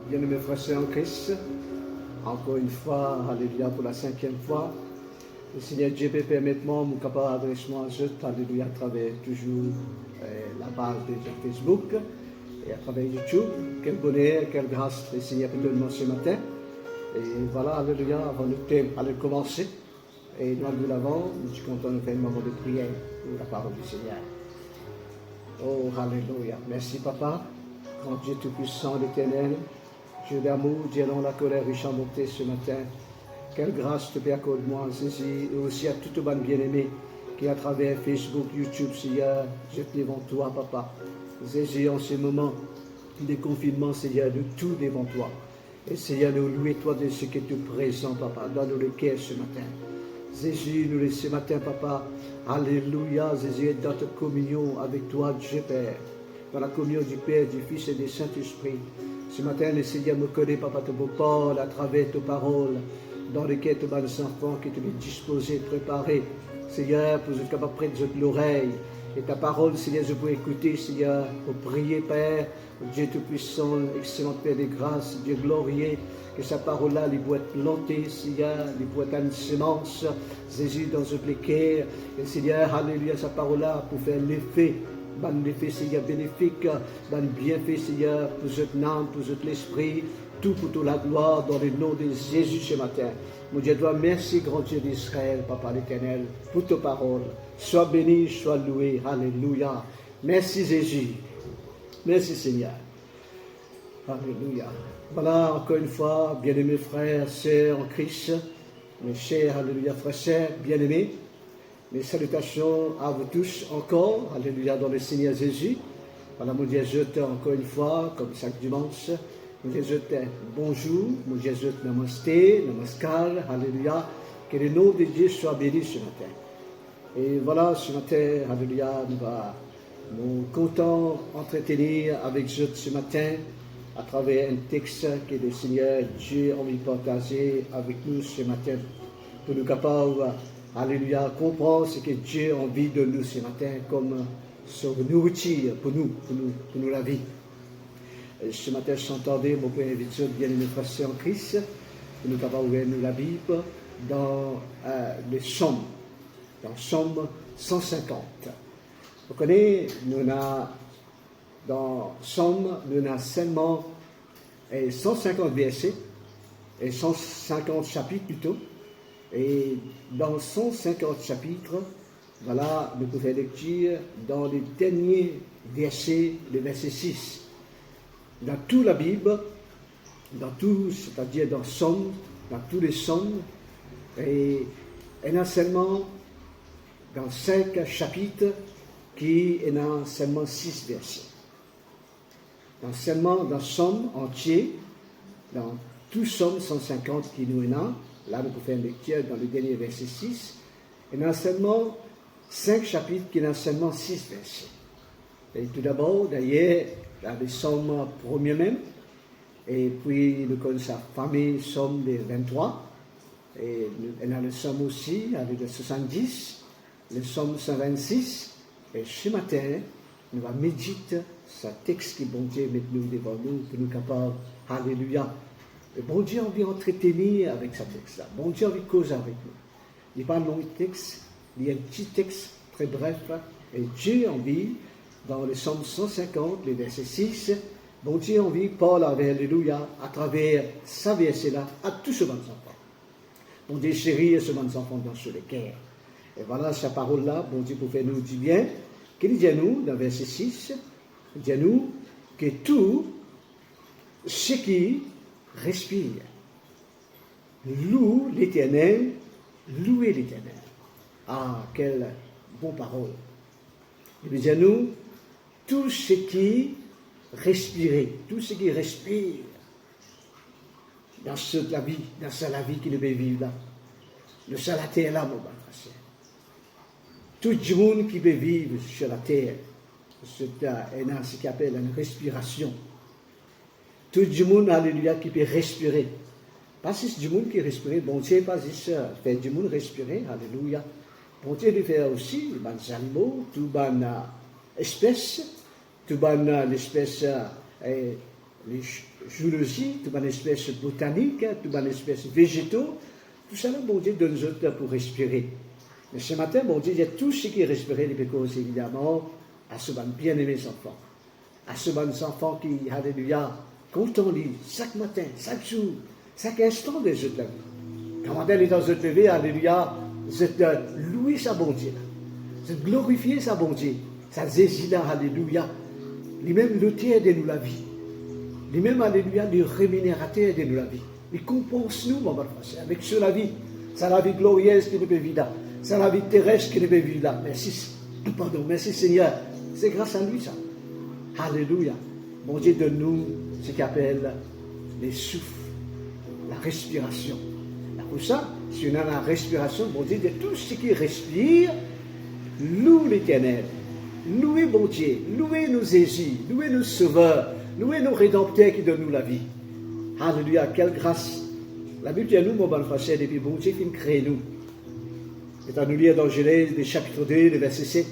Bien-aimés frères et sœurs en Christ, encore une fois, alléluia, pour la 5e fois. Le Seigneur Dieu peut permettre moi, mon capable d'adresser à eux, alléluia, à travers toujours la page de Facebook et à travers YouTube. Quel bonheur, quelle grâce le Seigneur peut donner ce matin. Et voilà, alléluia, avant le thème, allez commencer. Et nous de l'avant, nous sommes contents de faire un moment de prière pour la parole du Seigneur. Oh, alléluia. Merci, Papa, grand Dieu tout-puissant, l'éternel. Dieu d'amour, Dieu dont la colère riche en bonté ce matin. Quelle grâce te accorde-moi, Jésus, et aussi à toute bonne bien-aimée qui, à travers Facebook, YouTube, Seigneur, jette devant toi, Papa. Jésus, en ces moments de confinement, Seigneur, de tout devant toi. Et Seigneur, nous louer toi de ce que tu présent, Papa, dans nos cœurs ce matin. Jésus, nous ce matin, Papa, alléluia, Jésus, est dans ta communion avec toi, Dieu Père, dans la communion du Père, du Fils et du Saint-Esprit. Ce matin, le Seigneur me connaît, Papa, te beau parole à travers tes paroles, dans lesquelles tes enfants qui te les disposés, préparés, Seigneur, pour être capable de prendre l'oreille. Et ta parole, Seigneur, je peux écouter, Seigneur, pour prier, Père, Dieu Tout-Puissant, excellent Père de grâce, Dieu glorieux, que sa parole-là, il peut être plantée, Seigneur, il peut être une semence, Jésus, dans ce cœur. Et Seigneur, alléluia, sa parole-là, pour faire l'effet, l'effet, Seigneur, bénéfique, bienfait, Seigneur, pour cette âme, pour cet l'esprit, tout pour toute la gloire, dans le nom de Jésus ce matin. Mon Dieu, toi, merci, grand Dieu d'Israël, Papa l'Éternel, pour ta parole. Sois béni, sois loué. Alléluia. Merci, Jésus. Merci, Seigneur. Alléluia. Voilà, encore une fois, bien-aimés frères, sœurs en Christ, mes chers, alléluia, frères, sœurs, bien-aimés, mes salutations à vous tous encore, alléluia, dans le Seigneur Jésus. Voilà, mon Dieu, je t'aime encore une fois, comme chaque dimanche. Mon Dieu, je t'aime. Bonjour, mon Dieu, je t'aime. Namasté, namaskar, alléluia. Que le nom de Dieu soit béni ce matin. Et voilà, ce matin, alléluia, nous comptons entretenir avec vous ce matin à travers un texte que le Seigneur Dieu a envie de partager avec nous ce matin pour nous capables, alléluia, comprendre ce que Dieu a envie de nous ce matin comme nourriture pour nous la vie. Et ce matin, je s'entendais, mon père invite bien-aimés frères en Christ, pour nous capables d'ouvrir la Bible dans les Psaumes. Dans Psaume 150. Vous connaissez, dans Psaume, nous avons seulement 150 versets, et 150 chapitres plutôt. Et dans 150 chapitres, voilà, nous pouvons faire lecture dans les derniers versets, le verset 6. Dans toute la Bible, dans tout, c'est-à-dire dans Psaume, dans tous les Psaumes, et il y a seulement dans 5 chapitres qui ont seulement 6 versets. Dans Psaume entier, dans tout Psaume 150 qui nous ont, là nous pouvons faire une lecture dans le dernier verset 6, il y a seulement 5 chapitres qui ont seulement 6 versets. Et tout d'abord, d'ailleurs, dans les Psaumes premiers même, et puis nous connaissons sa famille, Psaume des 23, et il y a le Psaume aussi, avec le 70, le Psaume 126, et ce matin, nous allons méditer ce texte que bon Dieu met nous devant nous, pour nous capables, alléluia. Et bon Dieu a envie d'entretenir avec ce texte-là, bon Dieu a envie de causer avec nous. Il n'y a pas un long texte, il y a un petit texte très bref, et Dieu a envie, dans le Psaume 150, le verset 6, bon Dieu a envie de parler, alléluia, à travers sa verset-là, à tous ces bons enfants. Bon Dieu chérit ces bons enfants dans ce cœur. Et voilà sa parole-là, bon Dieu, pour faire nous du bien. Qu'il dit à nous, dans verset 6, il dit à nous que tout ce qui respire loue l'Éternel, louez l'Éternel. Ah, quelle bonne parole. Il dit à nous, tout ce qui respire dans la vie, la vie qui nous peut vivre là, le seul la terre là, mon frère. Tout le monde qui peut vivre sur la terre, c'est ce qu'on appelle une respiration. Tout le monde, alléluia, qui peut respirer. Pas si c'est du monde qui respire, bon Dieu, pas juste faire du monde respirer, alléluia. Bon Dieu, il fait aussi les animaux, toutes les espèces, toutes les espèces les zoologies, toute une espèce botanique, toute une espèce végétaux, tout ça, bon Dieu, donne nous pour respirer. Mais ce matin, bon Dieu, il y a tout ce qui est respiré, les causes évidemment, à ce bien-aimés enfants. À ce enfants qui, alléluia, quand on lit, chaque matin, chaque jour, chaque instant de la vie. Quand on est dans notre lever, alléluia, c'est de louer sa bon Dieu. C'est de glorifier sa bon Dieu. Ça désire là, alléluia. Lui-même l'auteur de nous la vie. Lui-même, alléluia, le rémunérateur de nous la vie. Il compense nous, mon frère, avec ce la vie. C'est la vie glorieuse qui nous peut vivre. C'est la vie terrestre qui nous peut vivre. Merci, pardon, merci Seigneur. C'est grâce à lui ça. Alléluia. Mon Dieu donne nous ce qu'il appelle les souffles, la respiration. Pour ça, si on a la respiration, mon Dieu, de tout ce qui respire, loue l'Éternel. Louez mon Dieu, louez nos Jésus, louez nos sauveurs, louez nos rédempteurs qui donnent nous la vie. Alléluia, quelle grâce. La Bible dit à nous, mon bon frère, depuis bon Dieu qui crée nous. Et à nous lire dans Genèse, le chapitre 2, le verset 7.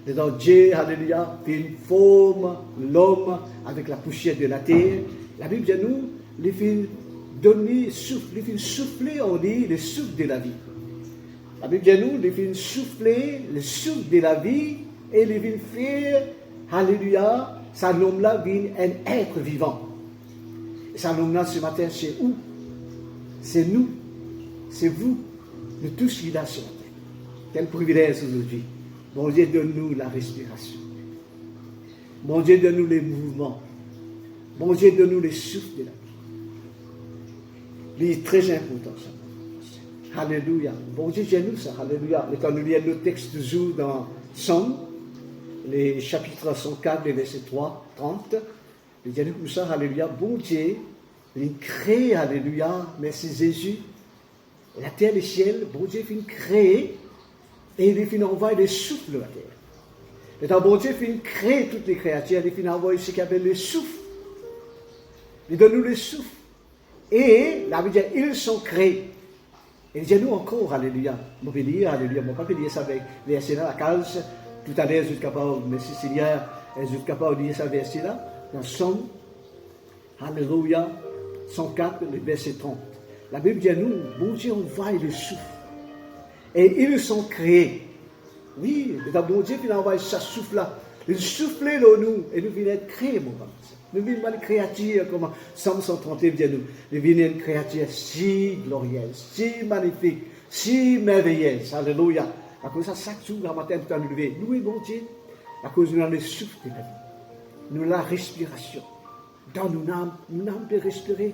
Et dans Dieu, alléluia, il forme l'homme avec la poussière de la terre. La Bible dit à nous, il fait donner souffle, il fait souffler en lui le souffle de la vie. La Bible dit à nous, il fait souffler le souffle de la vie et il fait faire, alléluia, ça homme-là vient un être vivant. Et ça homme-là ce matin, c'est où? C'est nous, c'est vous, nous tous qui là ce matin. Quel privilège aujourd'hui. Mon Dieu, donne-nous la respiration. Mon Dieu, donne-nous les mouvements. Mon Dieu, donne-nous les souffles de la vie. C'est très important ça. Alléluia. Bon Dieu, nous ça. Alléluia. Et quand nous lisons le texte du jour dans Somme, les chapitres 104, les versets 3, 30, il dit comme ça, alléluia. Bon Dieu, il crée, alléluia, merci Jésus, la terre et le ciel, bon Dieu, il crée. Et il finit envoyer des souffles à la terre. Et dans bon Dieu, il finit créer toutes les créatures, il finit envoyer ce qu'il appelle le souffle. Il donne nous le souffle. Et la Bible dit, ils sont créés. Et il dit nous encore, alléluia. On peut lire, alléluia. On ne peut pas lire ça avec verset là, la case. Tout à l'heure, je suis capable, merci Seigneur, je suis capable de lire ça verset là. Dans Somme, alléluia, 104, le verset 30. La Bible dit à nous, bon Dieu envoie le souffle. Et ils sont créés. Oui, dans bon Dieu, il envoie ce souffle-là. Il souffle dans nous et nous venons être créés, mon frère. Nous venons être créatures, comme Somme 131 dit nous. Nous venons être créatures si glorieuses, si magnifiques, si merveilleuses. Alléluia. À cause de ça, chaque jour, le matin, nous nous lever. Nous, bon Dieu, à cause de nous, le souffle de la vie. Nous, la respiration. Dans nos âmes, nous avons de respirer.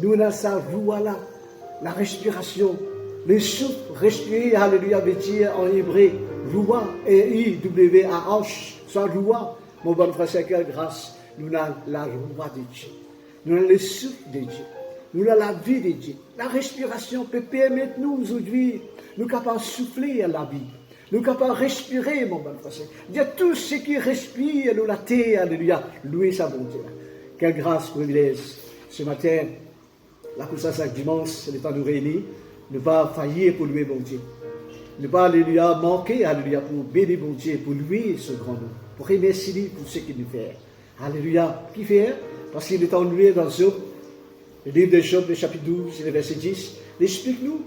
Nous, avons ça, voilà, la respiration. Le souffle respirer, alléluia, veut dire en hébreu, Loua, E-I-W-A-H, soit Loua. Mon bon frère, c'est quelle grâce. Nous avons la loi de Dieu. Nous avons le souffle de Dieu. Nous avons la vie de Dieu. La respiration peut permettre nous aujourd'hui, nous capables de souffler à la vie. Nous capables de respirer, mon bon frère. Il y a tout ce qui respire dans la terre, alléluia. Louez sa bonté. Quelle grâce, privilège. Ce matin, la course à chaque dimanche, c'est le temps de nous réunir. Ne pas faillir pour louer mon Dieu. Ne pas, alléluia, manquer, alléluia, pour bénir mon Dieu, pour louer ce grand nom. Pour remercier lui pour ce qu'il nous fait. Alléluia. Qui fait? Parce qu'il est en loué dans Job, le livre de Job, le chapitre 12, le verset 10. Explique-nous.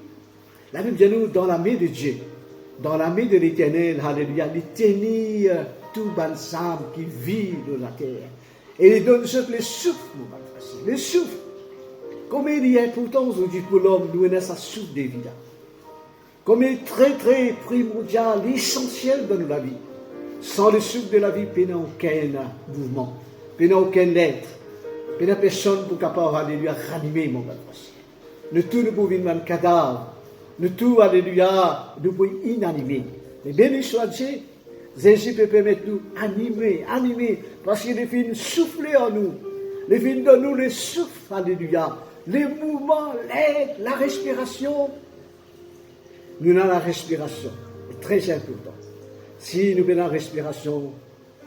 La Bible dit nous, dans la main de Dieu, dans la main de l'Éternel, alléluia, il tenir tout balsame qui vit dans la terre. Et il donne le souffle, mon frère. Le souffle. Comme il y a pourtant aujourd'hui pour l'homme, nous avons sa souffle de vie. Comme il est très très primordial, essentiel dans la vie. Sans le souffle de la vie, il n'y a aucun mouvement, il n'y a aucun être, il n'y a personne pour capable, alléluia, ranimer mon frère. Nous tous nous pouvons vivre un cadavre, nous tous, alléluia, nous pouvons inanimer. Mais béni soit Dieu, Jésus peut permettre nous animer, parce qu'il est fait souffler en nous. Il est fait de nous le souffle, alléluia. Les mouvements, l'aide, la respiration. Nous avons la respiration. C'est très important. Si nous avons la respiration,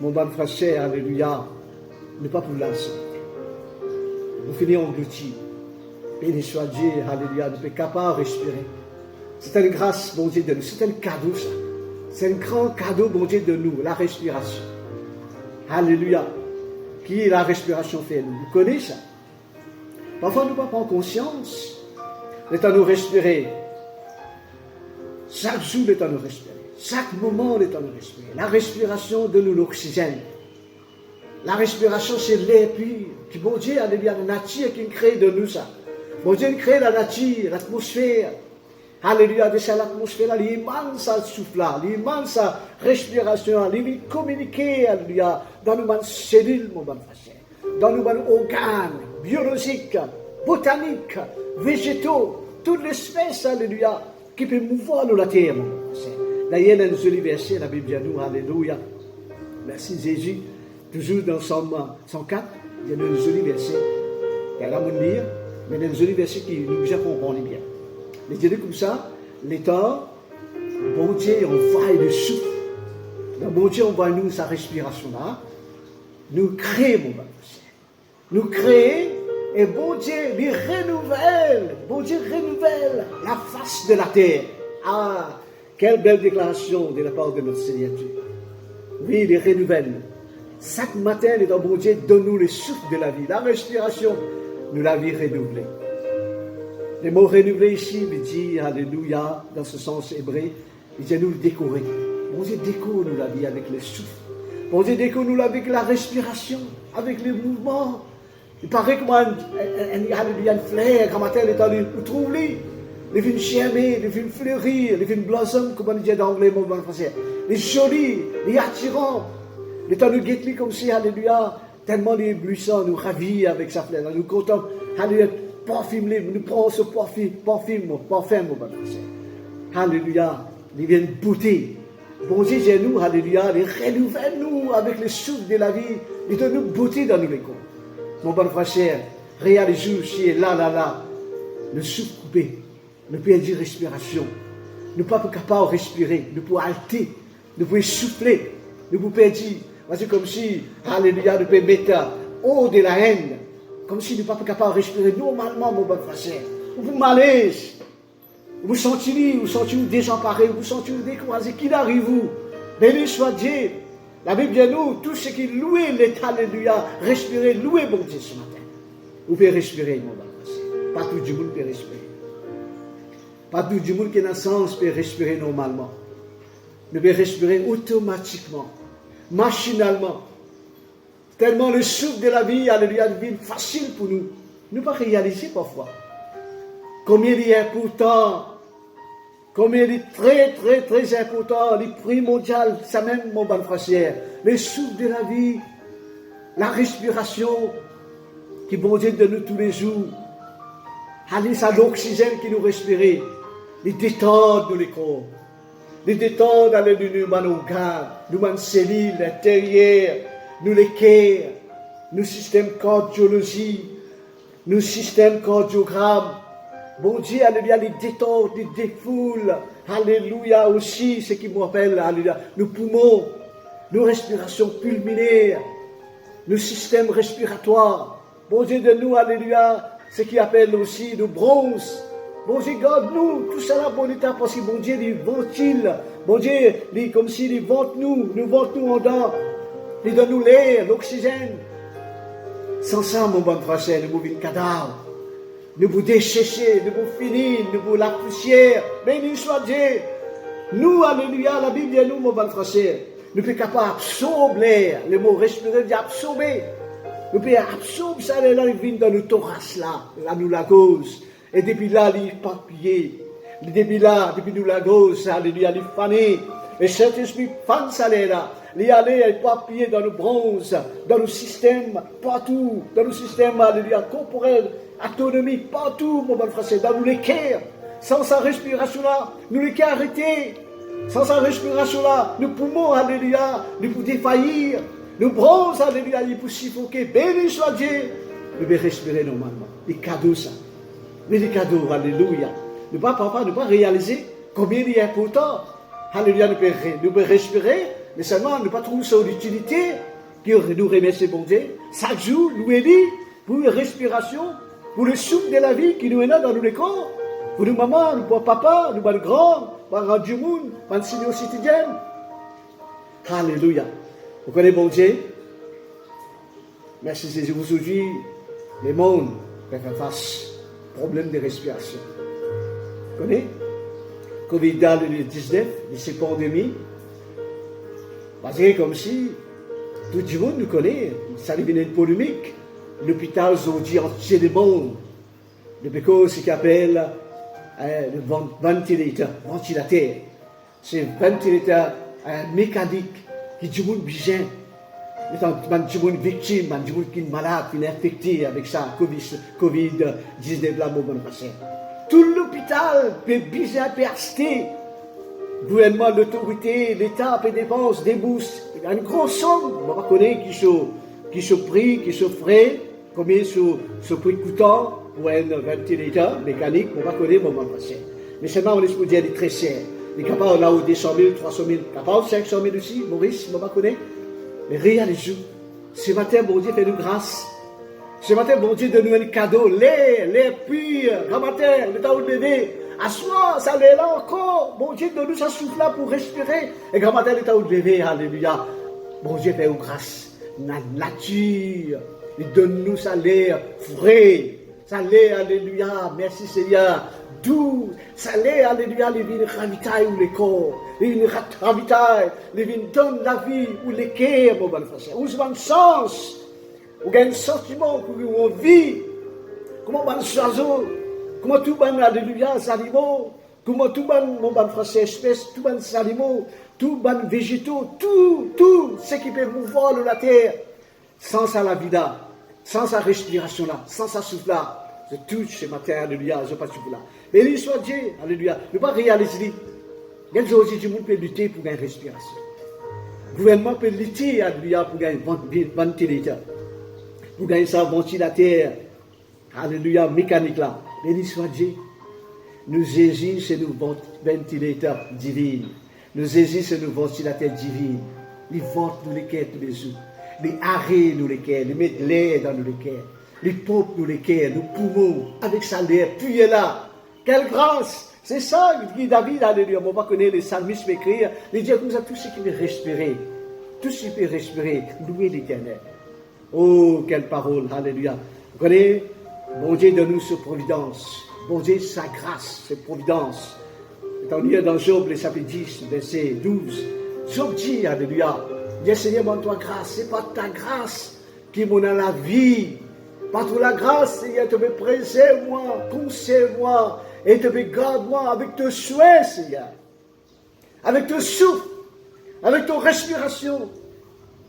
mon bon frère, alléluia, ne pas pour lancer. Nous finissons engloutis. Béni soit Dieu, alléluia, nous sommes capables de respirer. C'est une grâce, bon Dieu, de nous. C'est un cadeau, ça. C'est un grand cadeau, bon Dieu, de nous, la respiration. Alléluia. qui la respiration fait. Vous connaissez ça. Parfois, nous ne prenons pas conscience de temps nous respirer. Chaque jour, de temps nous respirer. Chaque moment, de temps nous respirer. La respiration donne nous l'oxygène. La respiration, c'est l'air pur. Puis bon Dieu, alléluia, la nature qui crée de nous ça. Bon Dieu, il crée la nature, l'atmosphère. Alléluia, de ça, l'atmosphère, l'immense souffle, l'immense respiration, il communique, alléluia, dans nos cellules, mon bon frère, dans nos organes biologiques, botaniques, végétaux, toutes les espèces, alléluia, qui peuvent mouvoir la terre, mon bon frère. D'ailleurs, dans le verset, la Bible dit nous, alléluia, merci Jésus, toujours dans Somme 104, il y a un joli verset, il y a là mon lire, mais il y a un joli verset qui nous a compris bien. Les dieux comme ça, l'état, bon Dieu envoie le souffle. Bon Dieu envoie nous sa respiration là. Nous créons, mon frère. Nous créons et bon Dieu lui renouvelle. Bon Dieu renouvelle la face de la terre. Ah, quelle belle déclaration de la part de notre Seigneur Dieu. Oui, il renouvelle. Chaque matin, le bon Dieu donne-nous le souffle de la vie. La respiration, nous la vie renouvelée. Les mots renouvelés ici, il dit, alléluia, dans ce sens hébreu, il dit nous le décorer. Bon Dieu décore nous la vie avec le souffle. Bon Dieu décore nous avec la respiration, avec les mouvements. Il paraît comme un flair, quand matin, vous trouvez, les vignes germer, les vignes fleurir, les vignes blossom, comme on dit en anglais, mon bon français. Les jolis, les attirants. Les temps nous guettons comme si, alléluia, tellement les buissons nous ravit avec sa fleur. Nous comptons, alléluia, parfum, nous prenons ce parfum, mon bon frère. Alléluia, il vient beauté. Bon Dieu, c'est nous, alléluia, il renouvelle nous avec le souffle de la vie, il donne nous beauté dans nos corps. Mon bon frère, réalisez aussi, là, le souffle coupé, nous pouvons dire respiration. Nous ne sommes pas capables de respirer, nous pouvons halter, nous pouvons souffler, nous pouvons dire, c'est comme si, alléluia, nous pouvons mettre haut de la haine. Comme si nous ne sommes pas capables de respirer normalement, mon bon frère. Vous malaise. Vous sentez-vous désemparé, vous sentez-vous découragé. Qu'il arrive vous. Béni soit Dieu. La Bible dit nous, tout ce qui loue l'état, alléluia, respirez, louez bon Dieu ce matin. Vous pouvez respirer, mon bon frère. Pas tout le monde peut respirer. Pas tout le monde qui est dans le sens peut respirer normalement. Nous pouvons respirer automatiquement, machinalement. Tellement le souffle de la vie, alléluia, devient facile pour nous. Nous ne pas réaliser parfois. Combien il est important, combien il est très, très, très important, le primordial, ça même, mon bon frère, le souffle de la vie, la respiration, qui bon Dieu de nous tous les jours. Allez, ça l'oxygène qui nous respire, les détendre nous les corps, les détendre, alléluia, nous organes, nous cellules, l'intérieur, nous les cœurs, nos systèmes cardiologie, nos systèmes cardiogramme. Bon Dieu, alléluia, les détendre, les défoule. Alléluia aussi, ce qui me rappelle, alléluia, nos poumons, nos respirations pulmonaires, nos systèmes respiratoires. Bon Dieu, de nous, alléluia, ce qui appelle aussi nos bronzes. Bon Dieu, garde-nous, tout ça là, bon état, parce que bon Dieu, il ventile. Bon Dieu, il, comme s'il vente nous vente nous en dedans. Il donne nous l'air, l'oxygène. Sans ça, mon bon frère, nous pouvons cadavre. Nous pouvons déchécher, nous pouvons finir, nous pouvons la poussière. Béni soit Dieu. Nous, alléluia, la Bible dit nous, mon bon frère, nous sommes capables d'absorber l'air. Le mot respirer dit absorber. Nous pouvons absorber ça, là, il vient dans le thorax, là, nous la gauche. Et depuis là, il est papillé. Depuis nous la gauche, alléluia, il est fané. Et cet esprit fan ça là. Il est papillé dans le bronze, dans le système, partout, dans le système, alléluia, corporel, autonomique, partout, mon bon frère, dans les cœurs. Sans sa respiration là, nous les cœurs arrêtés. Sans sa respiration là, nous poumons, alléluia, nous pouvons défaillir. Nous bronzes, alléluia, nous pouvons suffoquer. Béni soit Dieu. Nous pouvons respirer normalement. Les cadeaux, ça. Mais les cadeaux, alléluia. Nous ne pouvons pas réaliser combien il est important. Alléluia, nous pouvons respirer, mais seulement nous ne pas trouver son utilité, qui nous remercie bon Dieu. Chaque jour, nous élire pour une respiration, pour le souffle de la vie qui nous est là dans nos corps. Pour nous maman, nous pour papa, nous pour le grand, pour le Dieu monde, pour le Seigneur quotidien. Alléluia. Vous connaissez bon Dieu? Merci Jésus. Aujourd'hui, le monde peut faire face au problème de respiration. Vous connaissez? Covid-19, cette pandémie, c'est comme si tout le monde nous connaît. Ça devient une polémique. L'hôpital aujourd'hui entier du monde. Depuis ce qu'on appelle le ventilateur. C'est un ventilateur mécanique qui dit monde bien. Il y a des gens victimes, des gens qui sont malades, qui sont infectés avec ça, Covid-19, là, tout l'hôpital peut bien acheter. Le gouvernement, l'autorité, l'État peut dépenser des bourses. Il y a une grosse somme. On va connaître qui sont pris, qui sont frais, combien ce prix coûtant pour un ventilateur mécanique. On va connaître le moment passé. Mais seulement, on est dire très cher. Il est capable là où 200 000, 300 000, capable 500 000 aussi, Maurice, on va connaître. Mais réalisez-vous, ce matin, bon Dieu fait nous grâce. Ce matin, bon Dieu donne nous un cadeau, l'air pur, grand matin, le temps où bébé, à soi, ça l'est là encore. Bon Dieu donne nous ça souffle là pour respirer. Et grand matin, le temps où bébé, alléluia. Bon Dieu fait nous grâce. La nature, il donne nous ça l'air frais, ça l'air, alléluia, merci Seigneur. D'où ça l'air, alléluia, les vignes ravitaillent ou les corps, les vignes ravitaillent, les vignes donnent la vie ou les cœurs, mon bon frère. Où c'est un sens, où il y a un sentiment, où on vit, comment on oiseaux, comment tout le monde, alléluia, les animaux, comment tout le monde, mon bon frère, espèces, tout le monde, les animaux, tout le monde, végétaux, tout ce qui peut mouvoir de la terre, sans ça la vie là, sans sa respiration là, sans sa souffle là. Je touche ce matin, alléluia, je ne sais pas si vous là. Mais il soit Dieu, alléluia. Ne pas réaliser. Il y a des gens qui peuvent lutter pour une respiration. Le gouvernement peut lutter, alléluia, pour gagner un ventilateur. Pour gagner ça, ventilateur, alléluia, mécanique là. Mais il soit Dieu. Nous saisissons nos ventilateurs divins. Nous saisissons nos ventilateurs divins. Les ventres nous les cœurs tous les jours. Les arrêts nous les cœurs. Les mettre l'air dans nos cœurs. Les pompes nous les cœurs, nos poumons, avec sa l'air, puis est là. Quelle grâce! C'est ça, dit David, alléluia. On va connaître les psalmistes écrire. Il dit comme ça, tout ce qui peut respirer, tout ce qui peut respirer, louer l'Éternel. Oh, quelle parole, alléluia. Vous connaissez, bon Dieu de nous sur providence. Bon Dieu, sa grâce, sa providence. On lit dans Job, le chapitre 10, verset 12. Job dit, alléluia. Dis Seigneur, montre-toi grâce. C'est pas ta grâce qui m'en a la vie. Par toute la grâce, Seigneur, te préserve-moi, conserve-moi, et te garde-moi avec tes souhaits, Seigneur. Avec ton souffle, avec ton respiration.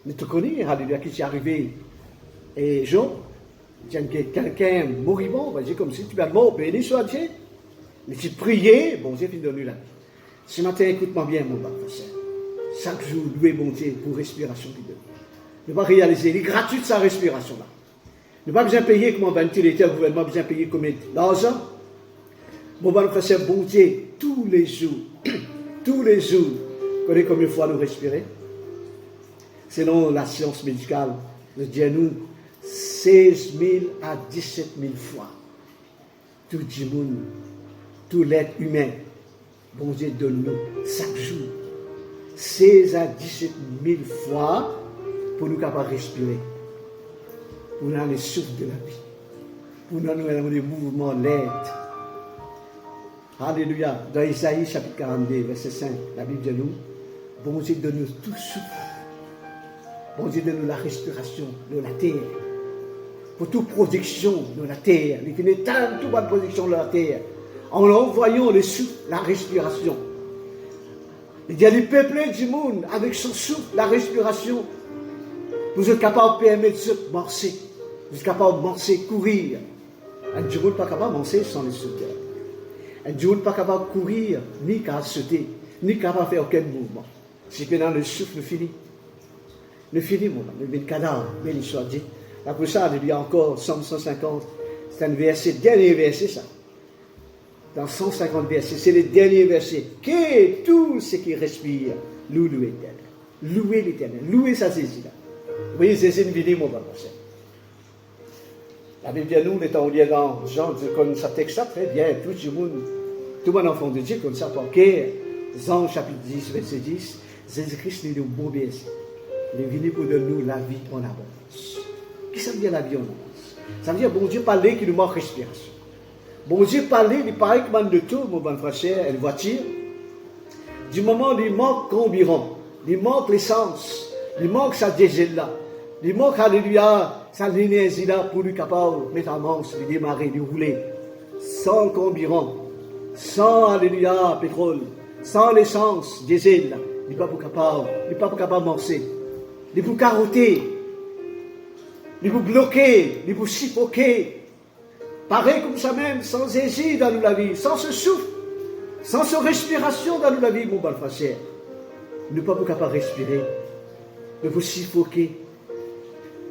Mais tu connais, alléluia, qui t'est arrivé. Et Jean, quelqu'un moribond, c'est comme si tu vas mort, béni soit Dieu. Mais tu priais, bon Dieu, puis donne-lui la vie. Ce matin, écoute-moi bien, mon frère. Chaque jour, louer mon Dieu pour respiration qu'il donne. Ne pas réaliser, il est gratuit sa respiration là. Ne pas besoin payer comme un ventilateur, le gouvernement besoin payer combien d'argent. Mon bon frère, bon Dieu, tous les jours, vous connaissez combien de fois nous respirons? Selon la science médicale, nous disons 16 000 à 17 000 fois. Tout le monde, tout l'être humain, bon Dieu donne nous chaque jour 16 à 17 000 fois pour nous capables de respirer. Pour nous avoir le souffle de la vie. Pour nous avoir des mouvements lents. Alléluia. Dans Isaïe chapitre 42, verset 5, la Bible dit nous, bon Dieu donne nous tout souffle. Bon Dieu donne nous la respiration de la terre. Pour toute production de la terre. Il finit tant toute bonne production de la terre. En envoyant le souffle, la respiration. Il y a les peuples du monde avec son souffle, la respiration. Vous êtes capable de permettre de marcher. Vous êtes capable de marcher, courir. Un Dieu n'est pas capable de marcher sans le souffle. Un Dieu n'est pas capable de courir, ni qu'à sauter, ni capable de faire aucun mouvement. Si pendant le souffle fini. Le fini, mon homme, le cadavre, béni soit Dieu. Après ça, il y a encore Somme 150. C'est un verset, dernier verset, ça. Dans 150 versets, c'est le dernier verset. Que tout ce qui respire, loue l'Éternel. Louez l'Éternel. Louez sa saisie là. Vous voyez, c'est une vidéo, mon bon frère. La Bible dit à nous, on lit dans Jean, comme ça texte ça très bien, tout le monde enfant de Dieu, comme ça, parce que Jean chapitre 10, verset 10, Jésus-Christ est le bon berger. Il est venu pour donner nous la vie en abondance. Qu'est-ce que ça veut dire la vie en avance? Ça veut dire, bon Dieu parlait qu'il nous manque respiration. Bon Dieu parlait, il paraît que de tout, mon bon frère, une voiture. Du moment où il manque carburant, il manque l'essence, il manque sa diesel là, il manque, alléluia, sa l'énergie là pour lui capable de mettre en marche, de démarrer, de rouler. Sans carburant, sans, alléluia, pétrole, sans l'essence, diesel là, il n'est pas capable, de marcher. Il est pour carotter, il est pour bloquer, il est pour suffoquer. Pareil comme ça même, sans hésiter dans la vie, sans ce souffle, sans ce respiration dans la vie, mon bon frère. Nous ne pouvons pas respirer, nous pouvons suffoquer.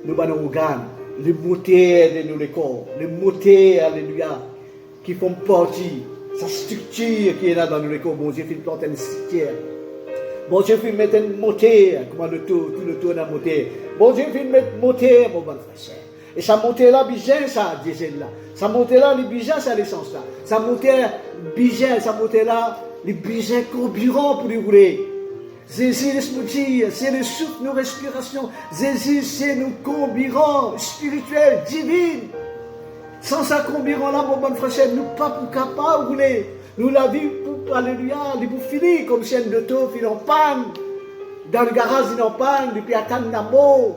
Nous avons nos organes, les moteurs de nos corps, les moteurs, alléluia, qui font partie, sa structure qui est là dans nos corps. Bon Dieu fait planter une structure. Bon Dieu fait mettre un moteur, comment tout le tour d'un moteur. Bon Dieu fait mettre un moteur, mon bon frère. Et ça moteur là, bien ça, diesel là. Ça moteur là, les bien ça, l'essence là. Ça moteur, bien, ça moteur là, les bien carburant pour les rouler. Jésus, le smoothie, c'est le souffle, nos respirations. Jésus, c'est nos carburants spirituels, divins. Sans ça carburant là, mon bon frère, nous ne sommes pas capables de rouler. Nous la vie pour, alléluia, les pour finir, comme chaîne de taux, ils en panne. Dans le garage, ils en panne, depuis attendre d'amour.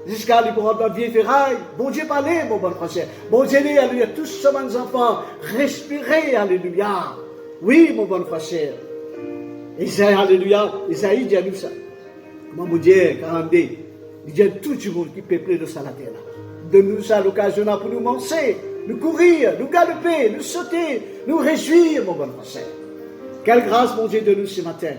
Jusqu'à aller pour rentrer dans le vieil ferraille. Bon Dieu parlez, mon bon frère. Bon Dieu, alléluia, tous ces enfants, respirez, alléluia. Oui, mon bon frère. Isaïe, alléluia, Isaïe dit à nous ça. Comment vous dire, 42, il dit à tout le monde qui peuple de ça la terre là. Donne-nous ça l'occasion pour nous manger, nous courir, nous galoper, nous sauter, nous réjouir, mon bon frère. Quelle grâce, mon Dieu, de nous ce matin.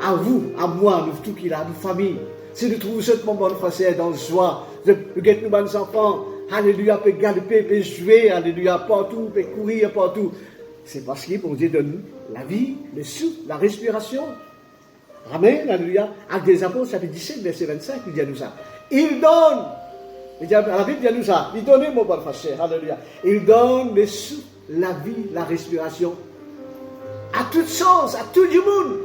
À vous, à moi, nous tous qui là, nos familles. Si nous trouvons mon bon frère dans la joie, nous guettons nos bons enfants, alléluia, peut galoper, peut jouer, alléluia, partout, peut courir partout. C'est parce qu'il, mon Dieu, donne la vie, le souffle, la respiration. Amen, alléluia. Actes des Apôtres, chapitre 17, verset 25, il dit à nous ça. Il donne, la Bible dit à nous ça, il donne, mon bon frère, alléluia. Il donne le souffle, la vie, la respiration à toutes choses, à tout le monde,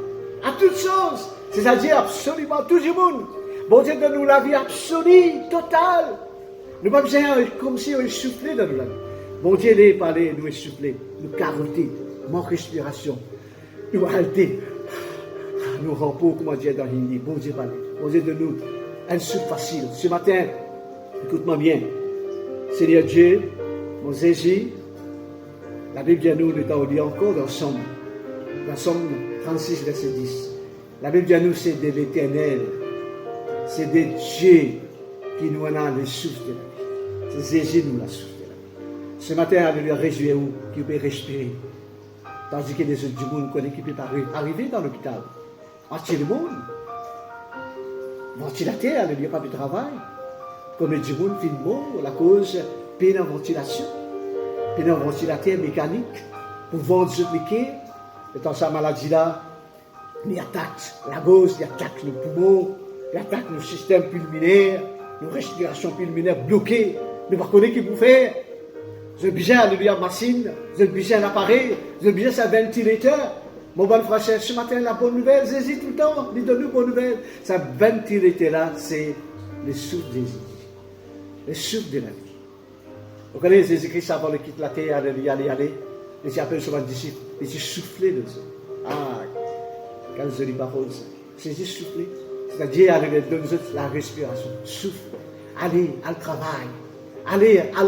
à toutes choses. C'est-à-dire absolument tout le monde. Bon Dieu donne nous la vie absolue, totale. Nous ne pouvons pas comme si on soufflait dans nous la vie. Bon Dieu est parlé, nous essouffler, nous carotter, manque respiration, nous halter, nous repos, comment dire dans l'Indi. Bon Dieu parle. Bon Dieu de nous un souffle facile. Ce matin, écoute-moi bien. Seigneur Dieu, mon Jésus, la Bible dit à nous, nous dit encore dans Somme 36, verset 10. La Bible dit à nous, c'est de l'Éternel, c'est de Dieu qui nous a le souffle de la vie. C'est Jésus nous la souffle. Ce matin, alléluia, réjouissez-vous qui peut respirer. Tandis que les autres du monde connaissent qui ne peuvent pas arriver dans l'hôpital. Entier le monde. Ventilateur, alléluia, pas de travail. Comme du monde, fin mort, la cause, peine en ventilation. Peine en ventilateur mécanique. Pour vendre des appliqués. Et dans sa maladie-là, il attaque la gauche, il attaque le poumon, il attaque le système pulmonaire, nos respirations pulmonaires bloquées. Nous ne connaissons pas qui vous faire. J'ai besoin, alléluia, machine, j'ai besoin d'un appareil, j'ai besoin d'un ventilateur. Mon bon frère, ce matin, la bonne nouvelle, j'hésite tout le temps, il donne une bonne nouvelle. Ce ventilateur-là, c'est le souffle de Jésus, le souffle de la vie. Vous connaissez Jésus-Christ avant de quitter la terre, alléluia, aller. Il appelle sur un disciple, il dit souffler de ça. Ah, quelle jolie parole ça. C'est juste souffler. C'est-à-dire, alléluia, donne-nous la respiration. Souffle. Allez, à le travail. Allez, à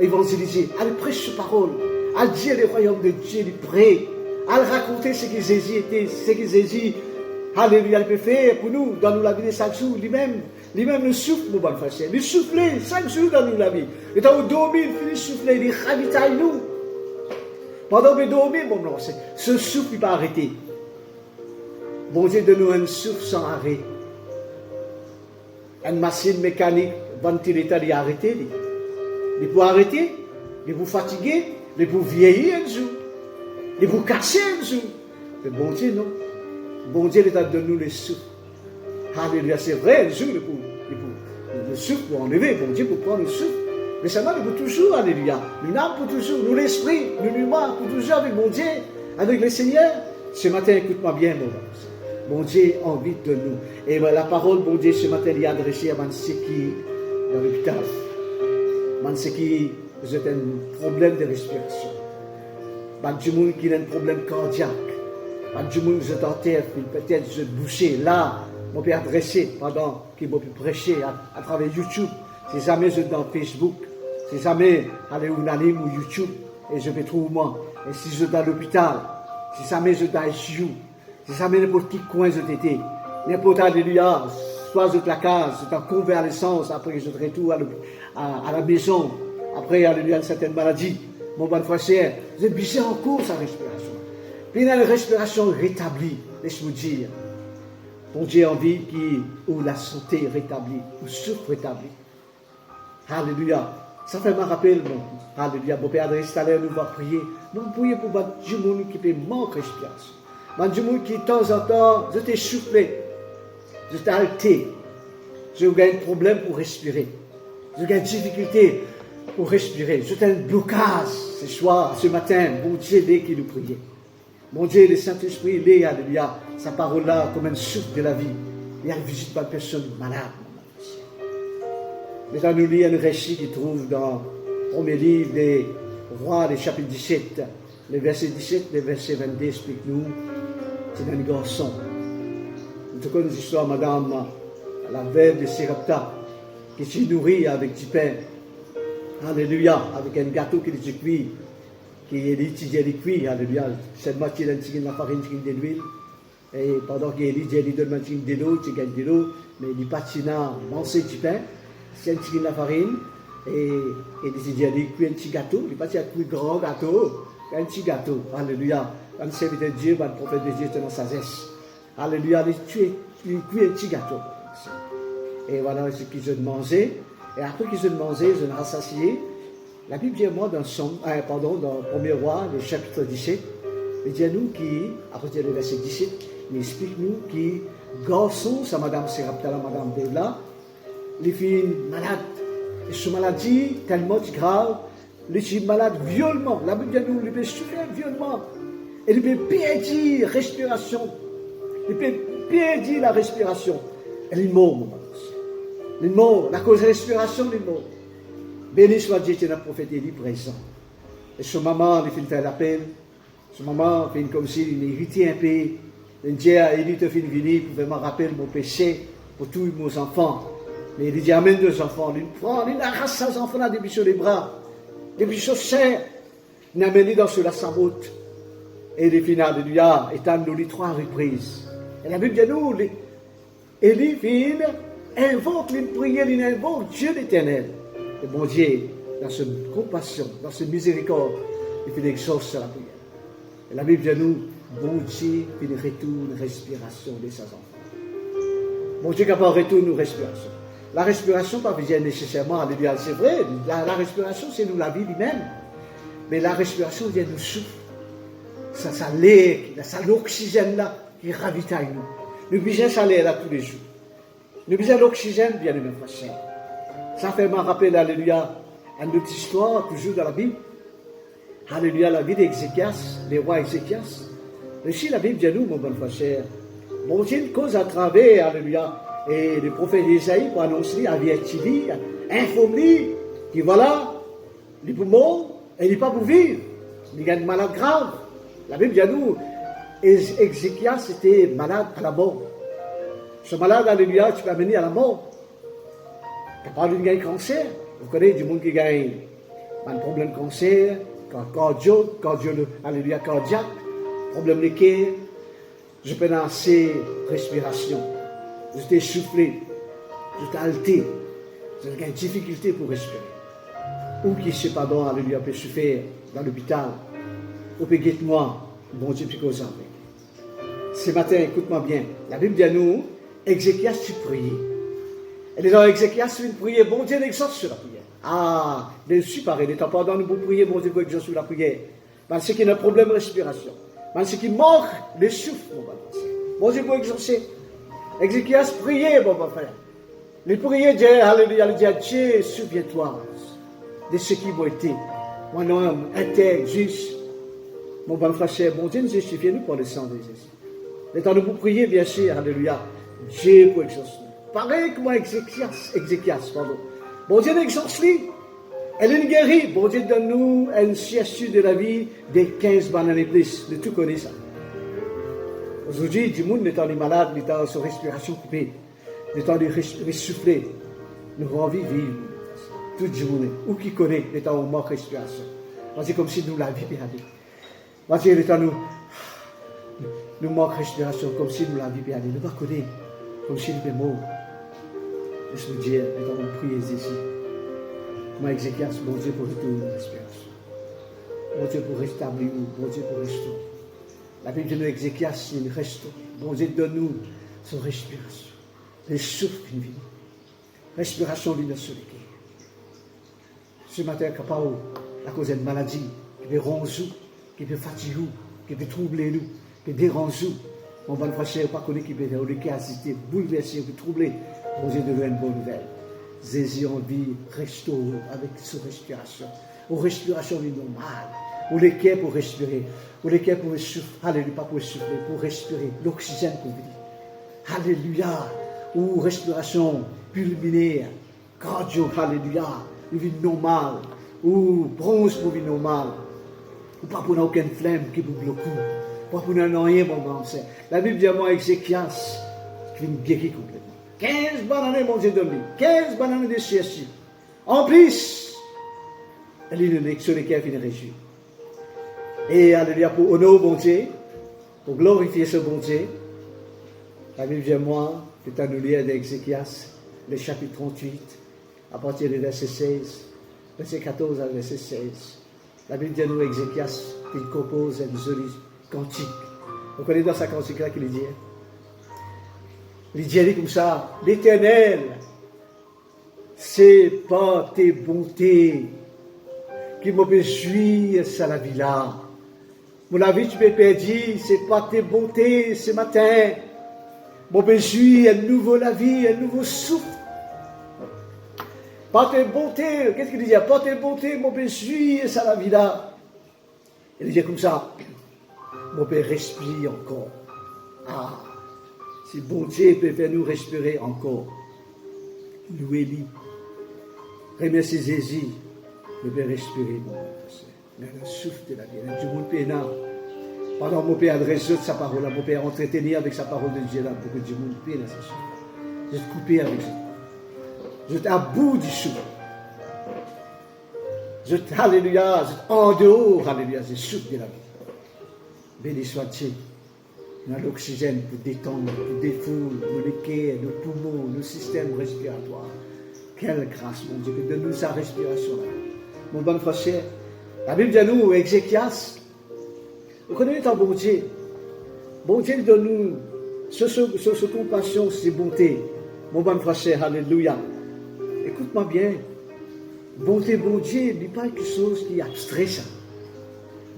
évangéliser, à prêcher la parole, à dire le royaume de Dieu, le prêt, à raconter ce que Jésus était, ce que Jésus, alléluia, peut faire pour nous, dans nous la vie de chaque jour, lui-même le souffle, mon bon frère, le souffler chaque jour dans nous la vie. Et quand on dormit, il finit de souffler, il ravitaille nous. Pendant que nous dormons, mon blanc, ce souffle n'est pas arrêté. Bon Dieu, donne-nous un souffle sans arrêt. Une machine mécanique, ventilateur, il est arrêté. Il peut arrêter, il peut fatiguer, il peut vieillir un jour, il peut casser un jour. Mais bon Dieu, non. Bon Dieu, il a donné nous le souffle. Alléluia, c'est vrai, un jour, le souffle pour enlever, bon Dieu pour prendre le souffle. Mais seulement, il peut toujours, alléluia. Nous n'avons pas toujours, nous l'esprit, nous l'humain, pour toujours avec mon Dieu, avec le Seigneur. Ce matin, écoute-moi bien, mon Bon Dieu a envie de nous. Et la parole, bon Dieu, ce matin, il est adressée à ceux qui dans l'hôpital. Man, c'est qui vous avez un problème de respiration. Man, du monde qui a un problème cardiaque. Man, du monde vous êtes en terre, peut-être vous êtes bouché. Là, on peut adresser pendant qu'il peut prêcher à travers YouTube. Si jamais je suis dans Facebook, si jamais aller où ou YouTube, et je vais trouver moi. Et si je suis dans l'hôpital, si jamais je suis dans ICU, si jamais n'importe quel coin je été, n'importe alléluia, soit je la case, je suis en convalescence, après je retourne à la maison, après alléluia une certaine maladie, mon bon frère, je suis en course à la respiration. Puis dans la respiration rétablie, laisse-moi dire, mon Dieu a envie où la santé est rétablie, où le souffle rétabli. Alléluia. Ça fait me rappeler, alléluia, mon Père adresse à l'air, nous va prier. Nous prions pour du monde qui peut manquer de respiration. Du monde qui, de temps en temps, je t'ai soufflé, je t'ai halté, je gagne un problème pour respirer, je gagne une difficulté pour respirer, je t'ai un blocage ce soir, ce matin, mon Dieu, dès qu'il nous priait. Mon Dieu, le Saint-Esprit, il est, alléluia, sa parole-là, comme un souffle de la vie. Il y a une visite par personne malade. Mais nous lisons un récit qui trouve dans le premier livre des Rois, le chapitre 17, le verset 17, le verset 22, explique-nous, c'est un garçon. Nous connaissons l'histoire, madame, la veuve de Sérapta, qui s'est nourrie avec du pain. Alléluia, avec un gâteau qui est cuit, qui est étudié les cuits, alléluia. Cette moitié d'un tigre de la farine, tigre de l'huile. Et pendant qu'il est étudié, il donne un tigre de l'eau, tigre de l'eau, mais il patina, manger du pain. C'est un tigre de la farine, et il dit, il cuit un petit gâteau, il pas un grand gâteau, un petit gâteau, alléluia. Un serviteur de Dieu, un prophète de Dieu, c'est dans sa sagesse. Alléluia, il cuit un petit gâteau. Et voilà ce qu'ils ont mangé, et après qu'ils ont mangé, ils ont rassasié. La Bible dit moi dans le 1er roi, le chapitre 17, il dit à nous qui, après le verset 17, il explique-nous qui, garçon, sa madame Sérapta, madame Devla, les filles malades. Et cette maladie, tellement grave, les filles malades violemment. La Bible dit nous, ils peuvent souffrir violemment. Et ils peuvent perdre la respiration. Ils peuvent perdre la respiration. Et ils meurent, mon frère. Ils meurent. La cause de la respiration, ils meurent. Béni soit Dieu, c'est un prophète Élie présent. Et ce maman, il fait l'appel. Ce maman, fait comme s'il irritait un peu. Il dit à Élie, tu fais venir pour me rappeler mon péché pour tous mes enfants. Mais il dit, amène deux enfants. Il prend, il arrache ses enfants là depuis sur les bras. Depuis sur serre. Il amène dans sur la sabote. Et il finit, alléluia, étant nous 3 reprises. Et la Bible dit, nous, Élie, il invoque, il prie, il invoque Dieu l'éternel. Et bon Dieu, dans sa compassion, dans sa miséricorde, il fait l'exauce à la prière. Et la Bible dit nous, bon Dieu, il retourne la respiration de ses enfants. Bon Dieu, capable de retourner nos respirations. La respiration, pas vient nécessairement, alléluia, c'est vrai, la respiration, c'est nous la vie lui-même. Mais la respiration vient nous souffle. Ça l'air, ça l'oxygène là, qui ravitaille nous. Nous besoin ça l'air là tous les jours. Nous besoin l'oxygène, bien de notre façon. Ça fait me rappeler, alléluia, une autre histoire, toujours dans la Bible. Alléluia, la vie d'Ézéchias, le roi Ézéchias. Ici, la Bible dit nous, mon bon frère, bon Dieu, une cause à travers, alléluia, et le prophète Isaïe pour annoncer, avertir, informer, qui voilà, il est pour mort, et il n'est pas pour vivre. Il y a une malade grave. La Bible dit nous, Ézéchias était malade à la mort. Ce malade, alléluia, tu peux amener à la mort. Tu parles d'une gagne cancer. Vous connaissez du monde qui gagne un problème de cancer, alléluia, cardiaque, problème de cœur. Je peux lancer respiration. Je t'ai soufflé. Je t'ai halté. Je gagne une difficulté pour respirer. Ou qui sait pardon, alléluia, peut souffrir dans l'hôpital. Ou peut guette-moi, bon Dieu, puis cause avec. Ce matin, écoute-moi bien. La Bible dit à nous, Ézéchias, tu priais. Et dans Ézéchias, tu prier, bon Dieu, exauce sur la prière. Ah, bien sûr, pareil, les temps pendant nous pour prier, bon Dieu, exauce sur la prière. Parce qu'il y a un problème de respiration. Parce qu'il manque le souffle, mon frère. Bon Dieu, pour exaucer. Ézéchias, priez, mon frère. Les prières, Dieu, alléluia, le Dieu, souviens-toi de ce qui m'a été. Mon homme intègre, juste. Mon bon frère, bon Dieu, nous justifiez-nous pour le sang de Jésus. Les temps de vous prier, bien sûr, alléluia. Dieu pour exaucer. Pareil que moi, Ézéchias, pardon. Bon Dieu n'exauce lui. Elle est guérie. Bon Dieu donne-nous une sieste de la vie des 15 bananes et plus. De tout connaît ça. Aujourd'hui, du monde, étant les malades, étant sur respiration coupée, étant de souffler, nous avons envie de vivre toute journée. Ou qui connaît, étant au manque de respiration. C'est comme si nous la vie perdue. C'est l'état nous manque de respiration, comme si nous la vie perdue. Nous ne connaissons pas, comme si nous étions morts. Je veux dire, nous avons prié ici. Comment Ézéchias, bon Dieu pour retourner la respiration. Bon Dieu pour rétablir, bon Dieu pour restaurer. La Bible de Ézéchias, il restaure. Bon Dieu donne-nous son respiration. Le souffle d'une vie. Respiration d'une seule cœur. Ce matin, capable, à cause d'une maladie, qui peut ronger, qui peut fatiguer, qui peut troubler nous, qui peut déranger. Mon bon frère, pas connu qui peut faire le cas, bouleverser, qui peut troubler. Bon Dieu devient une bonne nouvelle. Jésus en vie restaure avec sa respiration. Ou respiration normale. Ou les cœurs pour respirer. Ou les cœurs pour souffler. Alléluia, pas pour souffler, pour respirer. L'oxygène pour vivre. Alléluia. Ou respiration pulmonaire. Cardio, alléluia. Une vie normale. Ou bronze pour vie normale. Ou pas pour aucune flemme qui vous bloque. Pas pour rien, mon grand frère. La Bible dit à moi, Ézéchias, qui vient guérir complètement. 15 bananes, mon Dieu, donne-lui. 15 bananes de CSI. En plus, elle est une sur lesquelles il réjouit. Et alléluia, pour honorer bon Dieu, pour glorifier ce bon Dieu, la Bible dit à moi, c'est à nous lire d'Ézéchias, le chapitre 38, à partir du verset 16, verset 14 à verset 16. La Bible dit à nous, Ézéchias, il compose une jolie cantique. Vous connaissez dans sa cantique-là qu'il dit, il dit comme ça, l'Éternel, c'est pas tes bontés qui me fait jouir sur la vie là. Mon avis, tu peux perdre, c'est pas tes bontés ce matin. Mon fait jouir un nouveau la vie, un nouveau souffle. Pas tes bontés, qu'est-ce qu'il dit? Pas tes bontés, mon fait jouir sur la vie là. Il dit comme ça, mon père respire encore. Ah! Si bon Dieu peut faire nous respirer encore, louez-lui. Remerciez Jésus de faire respirer, mon Père. Dans le souffle de la vie, dans le monde pénal. Pendant mon Père adresse sa parole, mon Père entretenu avec sa parole de Dieu là, pour que Dieu monde paie dans sa souffle. Je vais te couper avec ça. Je suis à bout du souffle. Je suis, alléluia, je suis en dehors, alléluia, je souffle de la vie. Béni soit Dieu. Nous avons l'oxygène pour détendre, pour défouler nos cœurs, nos poumons, nos systèmes respiratoires. Quelle grâce, mon Dieu, que donne-nous sa respiration là. Mon bon frère, la Bible dit à nous, Ézéchias, vous connaissez ton bon Dieu. Bon Dieu donne-nous ce compassion, cette bonté. Mon bon frère, alléluia. Écoute-moi bien. Bonté, bon Dieu, n'est pas quelque chose qui est abstrait, ça.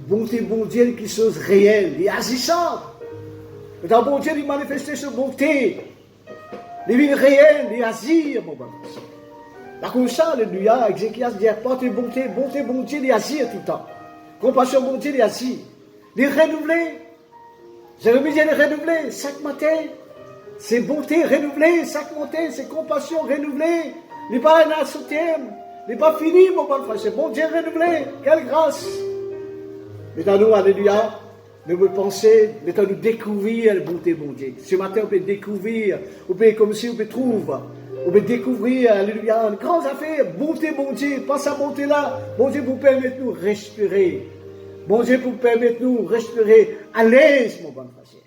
Bonté, bon Dieu, quelque chose de réel et agissant. Dans bon Dieu, il manifestait sa bonté. Les vies réelles, les asirs, mon bon frère. La comme ça, alléluia, Ézéchias dit, portez bonté, bonté, bon Dieu, les asirs tout le temps. Compassion, bon Dieu, les asirs. Les renouveler. Jérémie dit les renouveler chaque matin. C'est bonté renouvelée chaque matin, c'est compassion renouvelée. Il n'est pas un soutien. Il n'est pas fini, mon bon frère. C'est bon Dieu renouvelé. Quelle grâce. Mais dans nous, alléluia, nous pouvons penser, nous pouvons découvrir la bonté, mon Dieu. Ce matin, on peut découvrir, on peut, comme si on peut trouver, on peut découvrir, alléluia, une grande affaire, bonté, mon Dieu, pas sa bonté là. Bon Dieu, pour permettre nous de respirer. Bon Dieu, pour permettre nous de respirer à l'aise, mon bon frère.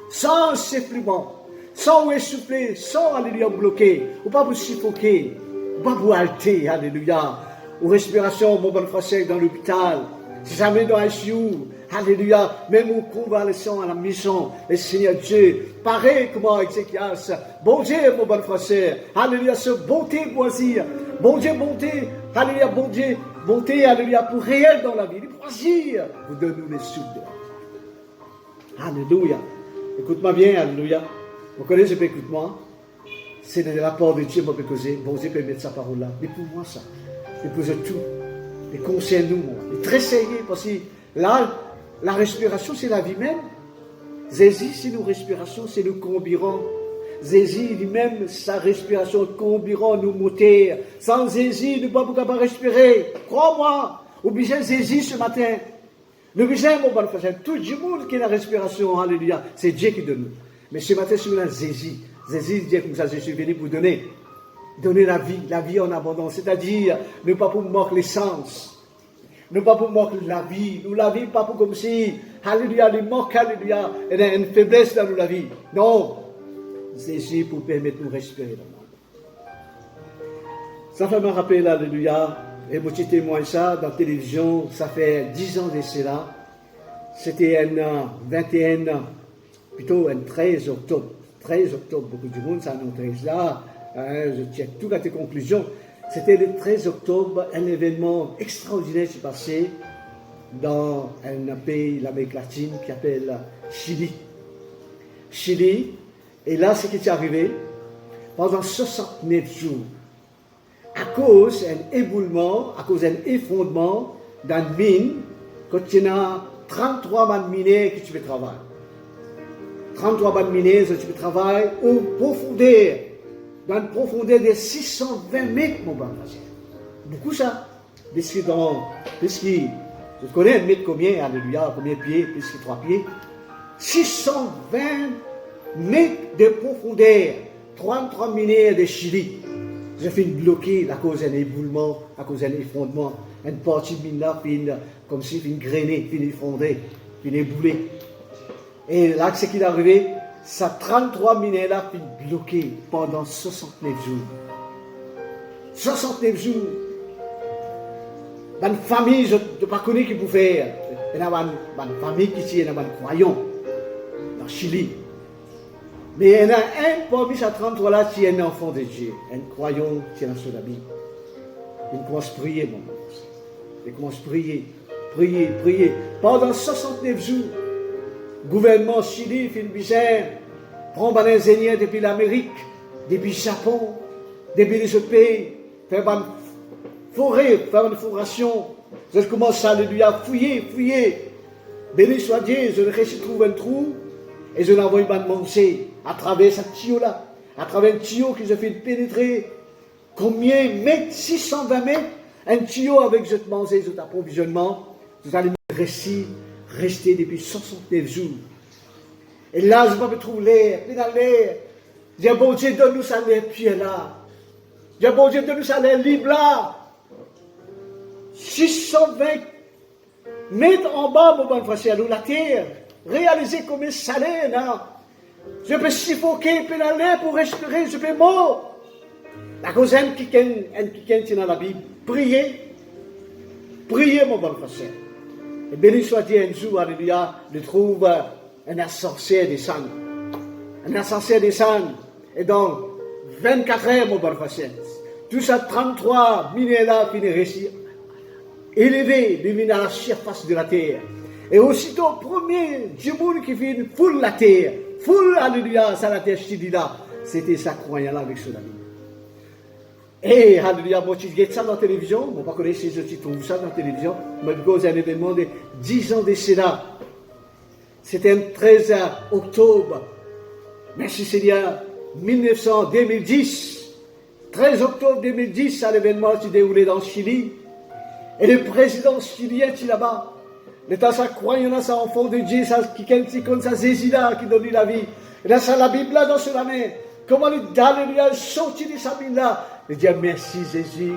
Sans sifflement, sans essouffler, sans, alléluia, bloquer, ou pas vous suffoquer, ou pas vous halter, alléluia. Ou respiration, mon bon frère, dans l'hôpital. Si jamais dans ICU, alléluia, même au convalescent à la maison, le Seigneur Dieu, pareil comme Ézéchias, bon Dieu, mon bon frère, alléluia, ce bonté loisir, bon Dieu, bonté, alléluia, bon Dieu, bonté, alléluia, pour réel dans la vie, le plaisir, vous donnez les souffles de la vie. Alléluia. Écoute-moi bien, alléluia. Vous connaissez, écoute-moi, c'est de la part de Dieu, moi, peut causer, bon Dieu peut mettre sa parole là, mais pour moi, ça, et pour tout. Et concerne-nous, et très sérieux, parce que là, la respiration, c'est la vie même. Jésus, c'est nos respirations, c'est nos carburants. Jésus lui-même, sa respiration combinera nos moteurs. Sans Jésus, nous ne pouvons pas respirer. Crois-moi, obligé Jésus ce matin. Nous besoin, mon bon frère, tout le monde qui a la respiration, alléluia, c'est Dieu qui donne. Mais ce matin, c'est Jésus. Jésus dit comme ça, je suis venu pour donner la vie en abondance. C'est-à-dire, ne pas pour manquer l'essence. Ne pas pour manquer la vie. Nous la vie pas pour comme si, alléluia, il manque, alléluia, il y a une faiblesse dans la vie. Non. Jésus pour permettre de nous respirer. Ça fait me rappeler, alléluia, et moi je témoigne ça dans la télévision, ça fait 10 ans de cela. C'était un 13 octobre. 13 octobre, beaucoup de monde, ça nous 13 là. Je check tout à tes conclusions. C'était le 13 octobre, un événement extraordinaire s'est passé dans un pays, l'Amérique latine, qui s'appelle Chili. Chili, et là, ce qui est arrivé, pendant 69 jours, à cause d'un éboulement, à cause d'un effondrement d'une mine, quand il y a 33 man minés qui tu peux travailler. 33 man minés qui tu peux travailler au profondeur, dans une profondeur de 620 mètres, mon bon frère. Beaucoup ça. Puisque je connais un mètre combien, alléluia, combien de pieds, puisque 3 pieds. 620 mètres de profondeur, 33 minés de Chili. Je finis bloqué à cause d'un éboulement, à cause d'un effondrement. Une partie de mine là, comme si une grenée, une effondrée, une éboulée. Et là, ce qui est arrivé, ça 33 minés là, puis bloqué pendant 69 jours. 69 jours. Dans une famille, je ne pas connais qui pouvait faire. Il y a une famille qui est dans un croyant, dans Chili. Mais il y en a un parmi ces 33 là qui est un enfant de Dieu, un croyant qui est dans son habit. Il commence à prier, mon frère. Il commence à prier. Pendant 69 jours, le gouvernement Chili fait une bizarre, prend des ingénieurs depuis l'Amérique, depuis le Japon, depuis les autres pays, fait une forêt, faire une foration. Je commence à fouiller. Béni soit Dieu, je trouve un trou et je l'envoie une manger à travers ce tuyau-là, à travers un tuyau que je fais pénétrer. Combien mètres? 620 mètres. Un tuyau avec je te manger, je t'approvisionnement. Vous allez me rester depuis 69 jours. Et là, je vais me trouver l'air, puis dans l'air. Dis, bon Dieu, donne-nous ça l'air, puis là. Dis, bon Dieu, donne-nous ça l'air libre là. 620 mètres en bas, mon bon frère, nous la terre. Réalisez combien ça l'est là. Je peux suffoquer, puis dans l'air pour respirer, je peux mort. La cause un qui est dans la Bible. Priez, mon bon frère. Et béni soit Dieu un jour, alléluia, de trouver un ascenseur des sangs. Un ascenseur des sangs. Et donc, 24 heures, mon bon frère. Tout ça, 33 minutes là, puis réussi. Élevé, devenu à la surface de la terre. Et aussitôt, premier du monde qui vient foule la terre. Foule, alléluia, ça la terre, je te dis là. C'était ça, croyant là avec son ami. Et, alléluia, moi, tu regardes ça dans la télévision, on ne va pas connaître si tu trouves ça dans la télévision, mais c'est un événement de 10 ans de cela. C'était un 13 octobre, merci Seigneur, 2010. 13 octobre 2010, ça l'événement qui s'est déroulé dans le Chili. Et le président chilien qui est là-bas, l'état ça croyant là, ça enfant de Dieu, ça qui comme ça Jésus là, qui donne la vie. Et là, ça la Bible là dans la main. Comment le alléluia sorti de sa Bible là. Et dire merci Jésus,